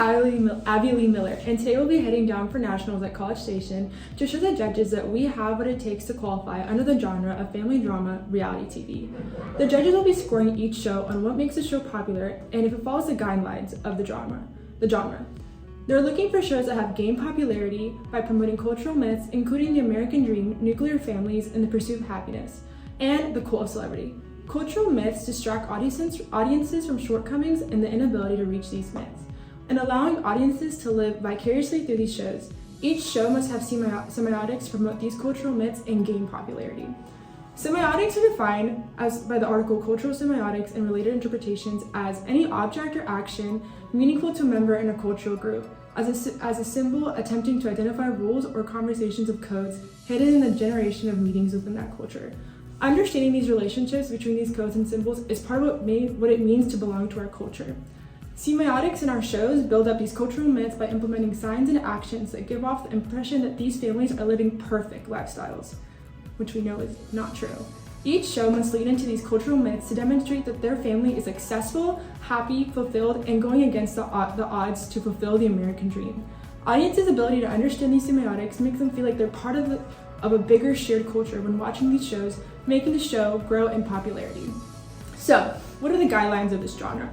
Abby Lee Miller, and today we'll be heading down for nationals at College Station to show the judges that we have what it takes to qualify under the genre of family drama reality TV. The judges will be scoring each show on what makes the show popular and if it follows the guidelines of the genre. They're looking for shows that have gained popularity by promoting cultural myths, including the American dream, nuclear families, and the pursuit of happiness, and the cult of celebrity. Cultural myths distract audiences from shortcomings and the inability to reach these myths, and allowing audiences to live vicariously through these shows. Each show must have semiotics to promote these cultural myths and gain popularity. Semiotics are defined by the article Cultural Semiotics and Related Interpretations as any object or action meaningful to a member in a cultural group, as a symbol attempting to identify rules or conversations of codes hidden in the generation of meanings within that culture. Understanding these relationships between these codes and symbols is part of what it means to belong to our culture. Semiotics in our shows build up these cultural myths by implementing signs and actions that give off the impression that these families are living perfect lifestyles, which we know is not true. Each show must lead into these cultural myths to demonstrate that their family is successful, happy, fulfilled, and going against the odds to fulfill the American dream. Audiences' ability to understand these semiotics makes them feel like they're part of a bigger shared culture when watching these shows, making the show grow in popularity. So, what are the guidelines of this genre?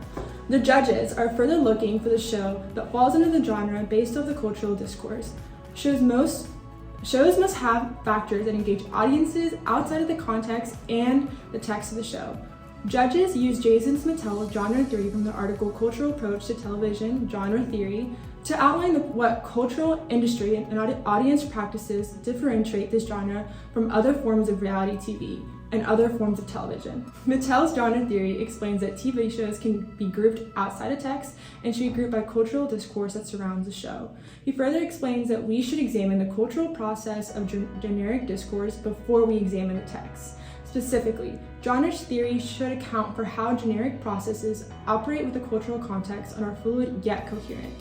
The judges are further looking for the show that falls under the genre based off the cultural discourse. Shows must have factors that engage audiences outside of the context and the text of the show. Judges use Jason Smitell's genre theory from the article Cultural Approach to Television Genre Theory to outline what cultural industry and audience practices differentiate this genre from other forms of reality TV and other forms of television. Smitell's genre theory explains that TV shows can be grouped outside of text and should be grouped by cultural discourse that surrounds the show. He further explains that we should examine the cultural process of generic discourse before we examine the text. Specifically, genre theory should account for how generic processes operate with the cultural context and are fluid yet coherent.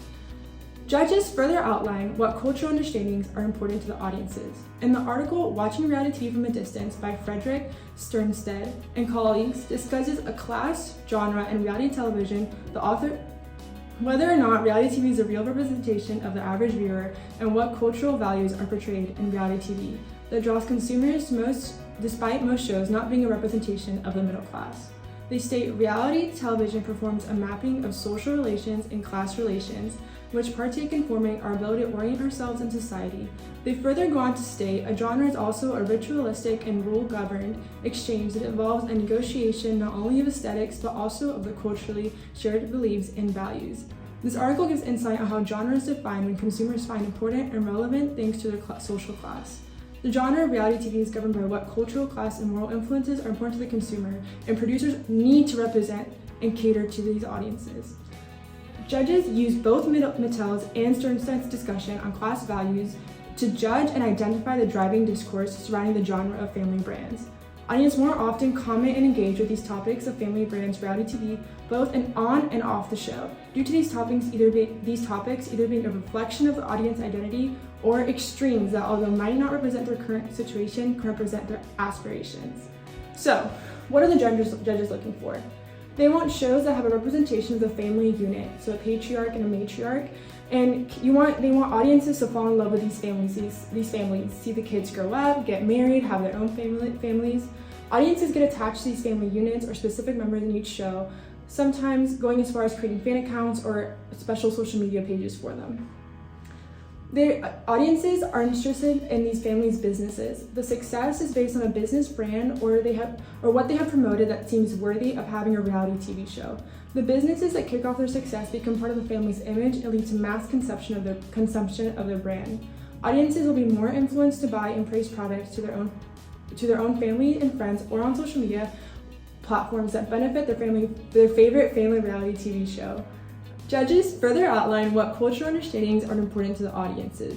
Judges further outline what cultural understandings are important to the audiences. In the article Watching Reality TV from a Distance by Frederick Sternstedt and colleagues discusses a class, genre, and reality television, the author whether or not reality TV is a real representation of the average viewer and what cultural values are portrayed in reality TV that draws consumers despite most shows not being a representation of the middle class. They state reality television performs a mapping of social relations and class relations, which partake in forming our ability to orient ourselves in society. They further go on to state a genre is also a ritualistic and rule-governed exchange that involves a negotiation not only of aesthetics but also of the culturally shared beliefs and values. This article gives insight on how genre is defined when consumers find important and relevant things to their social class. The genre of reality TV is governed by what cultural class and moral influences are important to the consumer, and producers need to represent and cater to these audiences. Judges use both Mittell's and Sternstedt's discussion on class values to judge and identify the driving discourse surrounding the genre of family brands. Audiences more often comment and engage with these topics of family brands reality TV, both on and off the show, due to these topics either being a reflection of the audience identity or extremes that, although might not represent their current situation, can represent their aspirations. So, what are the judges looking for? They want shows that have a representation of the family unit, so a patriarch and a matriarch, and they want audiences to fall in love with these families, see the kids grow up, get married, have their own families. Audiences get attached to these family units or specific members in each show, sometimes going as far as creating fan accounts or special social media pages for them. Their audiences are interested in these families' businesses. The success is based on a business brand or what they have promoted that seems worthy of having a reality TV show. The businesses that kick off their success become part of the family's image and lead to mass consumption of their brand. Audiences will be more influenced to buy and praise products to their own family and friends or on social media platforms that benefit their favorite family reality TV show. Judges further outline what cultural understandings are important to the audiences.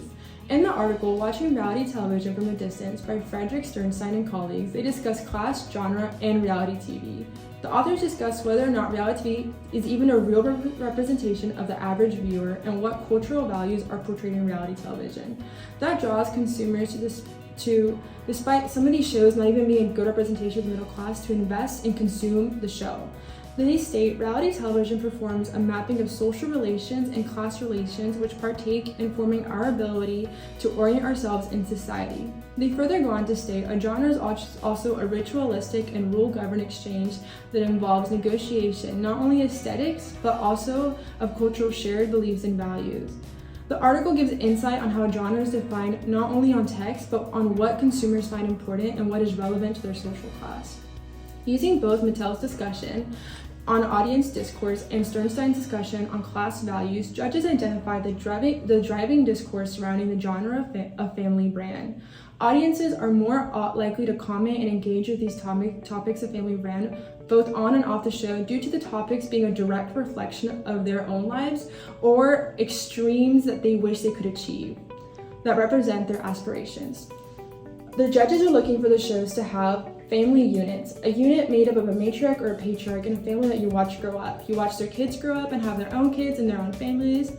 In the article, Watching Reality Television from a Distance by Frederick Sternstedt and colleagues, they discuss class, genre, and reality TV. The authors discuss whether or not reality TV is even a real representation of the average viewer and what cultural values are portrayed in reality television. That draws consumers to, despite some of these shows not even being a good representation of the middle class, to invest and consume the show. They state reality television performs a mapping of social relations and class relations which partake in forming our ability to orient ourselves in society. They further go on to state a genre is also a ritualistic and rule-governed exchange that involves negotiation, not only aesthetics, but also of cultural shared beliefs and values. The article gives insight on how genre is defined not only on text, but on what consumers find important and what is relevant to their social class. Using both Mattel's discussion on audience discourse and Sternstein's discussion on class values, judges identified the driving discourse surrounding the genre of family brand. Audiences are more likely to comment and engage with these topics of family brand, both on and off the show, due to the topics being a direct reflection of their own lives or extremes that they wish they could achieve that represent their aspirations. The judges are looking for the shows to have family units, a unit made up of a matriarch or a patriarch in a family that you watch grow up. You watch their kids grow up and have their own kids and their own families.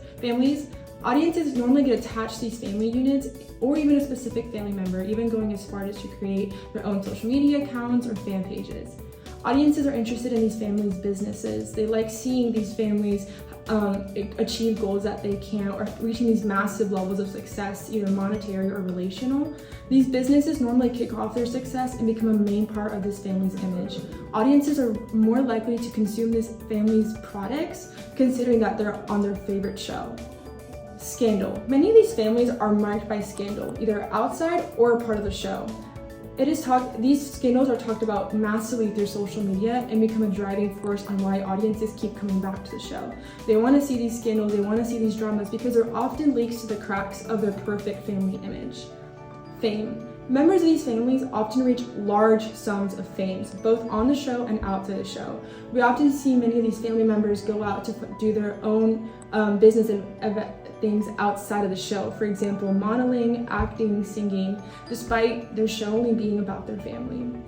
Audiences normally get attached to these family units or even a specific family member, even going as far as to create their own social media accounts or fan pages. Audiences are interested in these families' businesses. They like seeing these families achieve goals that they can, or reaching these massive levels of success, either monetary or relational. These businesses normally kick off their success and become a main part of this family's image. Audiences are more likely to consume this family's products, considering that they're on their favorite show. Scandal. Many of these families are marked by scandal, either outside or a part of the show. These scandals are talked about massively through social media and become a driving force on why audiences keep coming back to the show. They want to see these scandals, they want to see these dramas because they're often leaks to the cracks of their perfect family image. Fame. Members of these families often reach large sums of fame, both on the show and outside the show. We often see many of these family members go out to do their own business and things outside of the show. For example, modeling, acting, singing, despite their show only being about their family.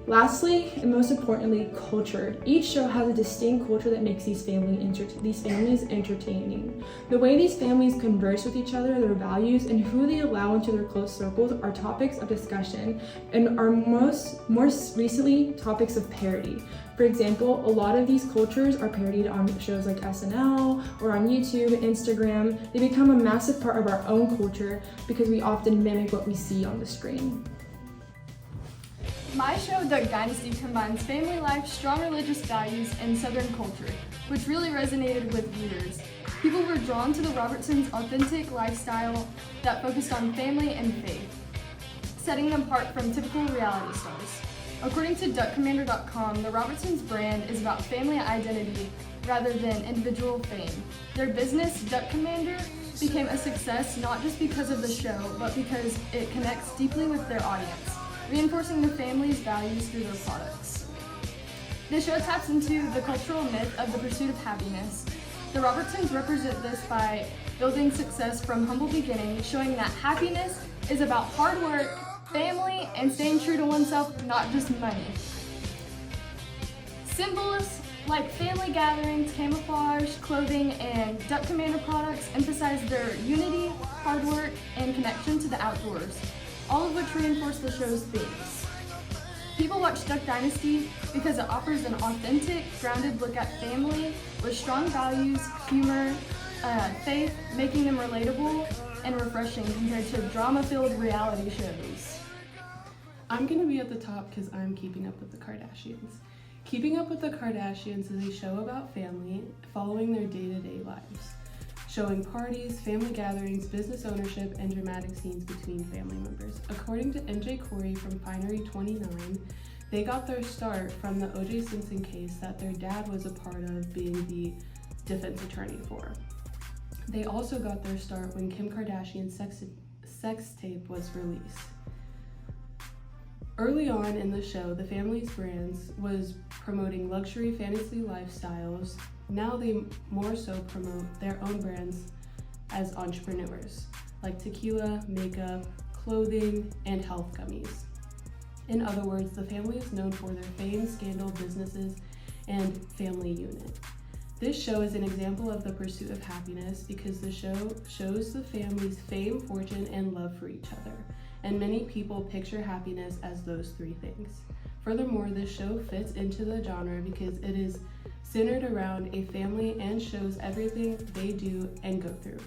Lastly, and most importantly, culture. Each show has a distinct culture that makes these families entertaining. The way these families converse with each other, their values, and who they allow into their close circles are topics of discussion and are most recently topics of parody. For example, a lot of these cultures are parodied on shows like SNL or on YouTube and Instagram. They become a massive part of our own culture because we often mimic what we see on the screen. My show, Duck Dynasty, combines family life, strong religious values, and Southern culture, which really resonated with viewers. People were drawn to the Robertsons' authentic lifestyle that focused on family and faith, setting them apart from typical reality stars. According to duckcommander.com, the Robertsons brand is about family identity rather than individual fame. Their business, Duck Commander, became a success not just because of the show, but because it connects deeply with their audience, reinforcing the family's values through their products. The show taps into the cultural myth of the pursuit of happiness. The Robertsons represent this by building success from humble beginnings, showing that happiness is about hard work, family, and staying true to oneself, not just money. Symbols like family gatherings, camouflage, clothing, and Duck Commander products emphasize their unity, hard work, and connection to the outdoors, all of which reinforce the show's themes. People watch Duck Dynasty because it offers an authentic, grounded look at family with strong values, humor, faith, making them relatable and refreshing compared to drama-filled reality shows. I'm going to be at the top because I'm Keeping Up with the Kardashians. Keeping Up with the Kardashians is a show about family following their day-to-day lives, showing parties, family gatherings, business ownership, and dramatic scenes between family members. According to MJ Corey from Finery 29, they got their start from the O.J. Simpson case that their dad was a part of being the defense attorney for. They also got their start when Kim Kardashian's sex tape was released. Early on in the show, the family's brands was promoting luxury fantasy lifestyles. Now they more so promote their own brands as entrepreneurs, like tequila, makeup, clothing, and health gummies. In other words, the family is known for their fame, scandal, businesses, and family unit. This show is an example of the pursuit of happiness because the show shows the family's fame, fortune, and love for each other, and many people picture happiness as those three things. Furthermore, this show fits into the genre because it is centered around a family and shows everything they do and go through.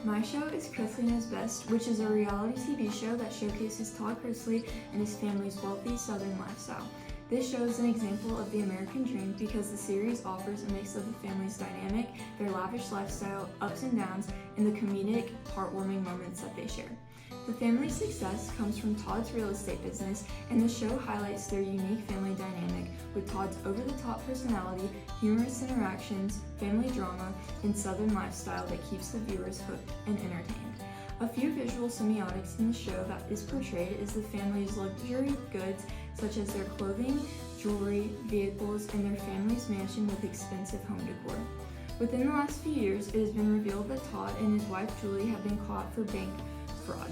My show is Chrisley Knows Best, which is a reality TV show that showcases Todd Chrisley and his family's wealthy Southern lifestyle. This show is an example of the American dream because the series offers a mix of the family's dynamic, their lavish lifestyle, ups and downs, and the comedic, heartwarming moments that they share. The family's success comes from Todd's real estate business, and the show highlights their unique family dynamic with Todd's over-the-top personality, humorous interactions, family drama, and Southern lifestyle that keeps the viewers hooked and entertained. A few visual semiotics in the show that is portrayed is the family's luxury goods, such as their clothing, jewelry, vehicles, and their family's mansion with expensive home decor. Within the last few years, it has been revealed that Todd and his wife Julie have been caught for bank fraud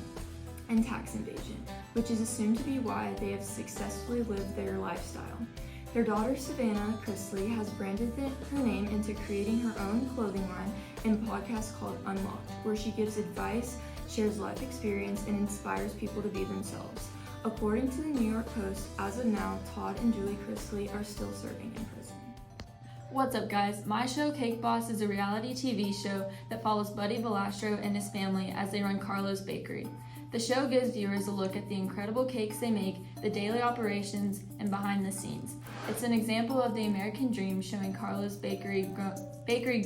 and tax evasion, which is assumed to be why they have successfully lived their lifestyle. Their daughter Savannah Chrisley has branded her name into creating her own clothing line and podcast called Unlocked, where she gives advice, shares life experience, and inspires people to be themselves. According to the New York Post, as of now, Todd and Julie Chrisley are still serving in prison. What's up, guys? My show, Cake Boss, is a reality TV show that follows Buddy Valastro and his family as they run Carlo's Bakery. The show gives viewers a look at the incredible cakes they make, the daily operations, and behind the scenes. It's an example of the American dream, showing Carlo's Bakery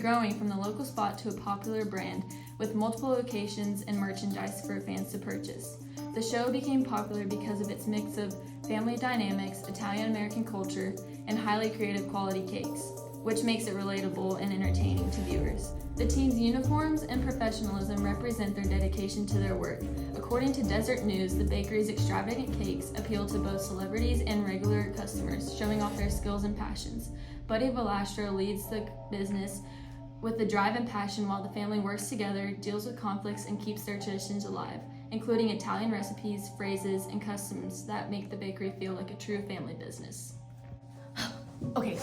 growing from the local spot to a popular brand with multiple locations and merchandise for fans to purchase. The show became popular because of its mix of family dynamics, Italian-American culture, and highly creative quality cakes, which makes it relatable and entertaining to viewers. The team's uniforms and professionalism represent their dedication to their work. According to Desert News, the bakery's extravagant cakes appeal to both celebrities and regular customers, showing off their skills and passions. Buddy Valastro leads the business with the drive and passion while the family works together, deals with conflicts, and keeps their traditions alive, including Italian recipes, phrases, and customs that make the bakery feel like a true family business. Okay,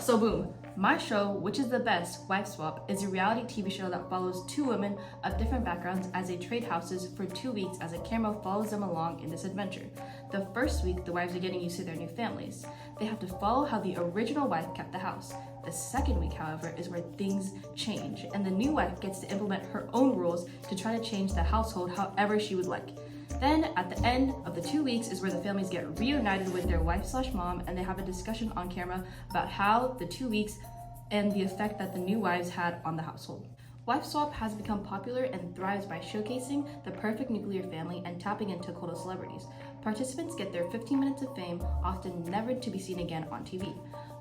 so boom. My show, which is the best, Wife Swap, is a reality TV show that follows two women of different backgrounds as they trade houses for 2 weeks as a camera follows them along in this adventure. The first week, the wives are getting used to their new families. They have to follow how the original wife kept the house. The second week, however, is where things change, and the new wife gets to implement her own rules to try to change the household however she would like. Then, at the end of the 2 weeks is where the families get reunited with their wife/mom, and they have a discussion on camera about how the 2 weeks and the effect that the new wives had on the household. Wife Swap has become popular and thrives by showcasing the perfect nuclear family and tapping into cult of celebrities. Participants get their 15 minutes of fame, often never to be seen again on TV,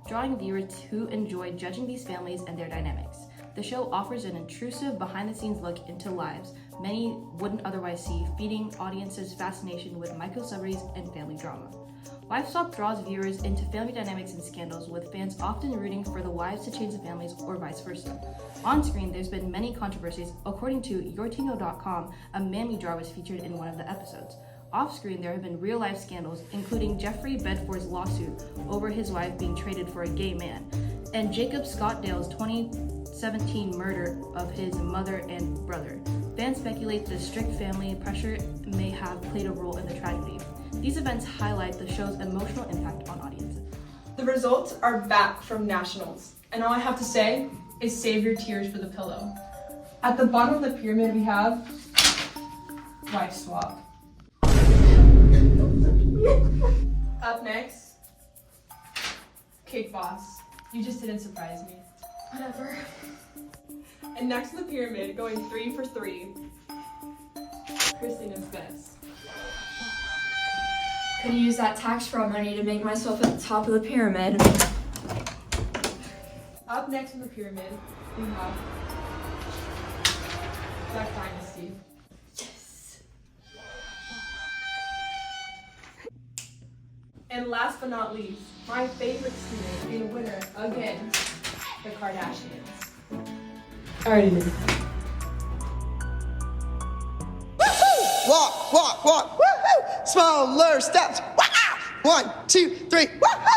drawing viewers who enjoy judging these families and their dynamics. The show offers an intrusive, behind-the-scenes look into lives many wouldn't otherwise see, feeding audiences fascination with micro-celebrities and family drama. Wife Swap draws viewers into family dynamics and scandals, with fans often rooting for the wives to change the families or vice versa. On screen, there's been many controversies. According to YourTingo.com, a mammy jar was featured in one of the episodes. Off-screen, there have been real-life scandals, including Jeffrey Bedford's lawsuit over his wife being traded for a gay man, and Jacob Scott Dale's 2017 murder of his mother and brother. Fans speculate the strict family pressure may have played a role in the tragedy. These events highlight the show's emotional impact on audiences. The results are back from nationals, and all I have to say is save your tears for the pillow. At the bottom of the pyramid we have Wife Swap. Up next, Cake Boss. You just didn't surprise me. Whatever. And next to the pyramid, going 3 for 3, Chrisley Knows Best. Could use that tax fraud money to make myself at the top of the pyramid. Up next in the pyramid, we have Duck Dynasty. Yes. And last but not least, my favorite student being a winner again, the Kardashians. I already knew. Walk, walk, walk, woo-hoo! Smaller steps, wow! 1, 2, 3, woo-hoo!